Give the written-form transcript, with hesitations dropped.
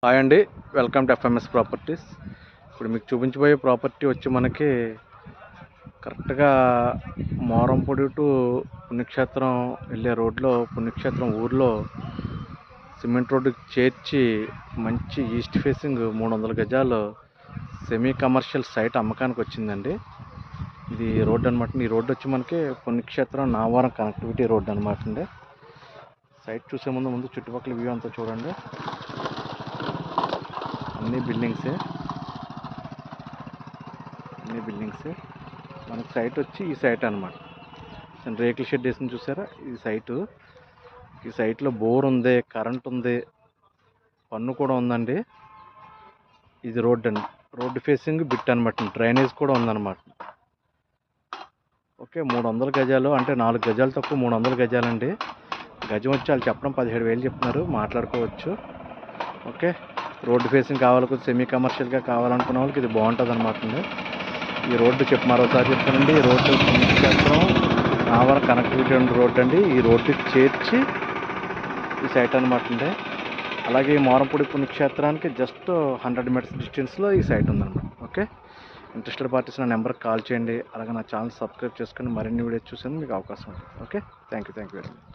Hi అండి, welcome to FMS properties. ఇప్పుడు మీకు చూపించబోయే ప్రాపర్టీ వచ్చి మనకి కరెక్ట్గా మోరంపూడి టు పుణ్యక్షేత్రం వెళ్ళే రోడ్లో, పుణ్యక్షేత్రం ఊర్లో సిమెంట్ రోడ్డుకి చేర్చి మంచి ఈస్ట్ ఫేసింగ్ 300 గజాలు సెమీ కమర్షియల్ సైట్ అమ్మకానికి వచ్చిందండి. ఇది రోడ్డు అనమాట. ఈ రోడ్డు వచ్చి మనకి పుణ్యక్షేత్రం నావారం కనెక్టివిటీ రోడ్డు అనమాట అండి. సైట్ చూసే ముందు చుట్టుపక్కల వ్యూ అంతా చూడండి. అన్ని బిల్డింగ్సే మనకి సైట్ వచ్చి ఈ సైట్ అనమాట. రేకుల షెడ్ వేసి చూసారా, ఈ సైట్లో బోర్ ఉంది, కరెంట్ ఉంది, పన్ను కూడా ఉందండి. ఇది రోడ్ అండి, రోడ్డు ఫేసింగ్ బిట్ అనమాట. డ్రైనేజ్ కూడా ఉందన్నమాట. ఓకే, 300 గజాలు అంటే 4 గజాలు తక్కువ 300 గజాలండి. గజం వచ్చి వాళ్ళు చెప్పడం 17,000 చెప్తున్నారు, మాట్లాడుకోవచ్చు. ఓకే, రోడ్డు ఫేసింగ్ కావాలనుకుంటే సెమీ కమర్షియల్గా కావాలనుకున్న వాళ్ళకి ఇది బాగుంటుంది అనమాట అండి. ఈ రోడ్డు మరోసారి చెప్తానండి, ఈ రోడ్డు పుణ్యక్షేత్రం నావరం కనెక్టివిటీ రోడ్డు అండి. ఈ రోడ్డుకి చేర్చి ఈ సైట్ అనమాట అండి. అలాగే ఈ మోరంపూడి పుణ్యక్షేత్రానికి జస్ట్ 100 మీటర్స్ డిస్టెన్స్లో ఈ సైట్ ఉందన్నమాట. ఓకే, ఇంట్రెస్టెడ్ పార్టీస్ నా నెంబర్కి కాల్ చేయండి. అలాగే నా ఛానల్ సబ్స్క్రైబ్ చేసుకొని మరిన్ని వీడియోస్ చూసేందుకు మీకు అవకాశం ఉంటుంది. Okay, thank you very much.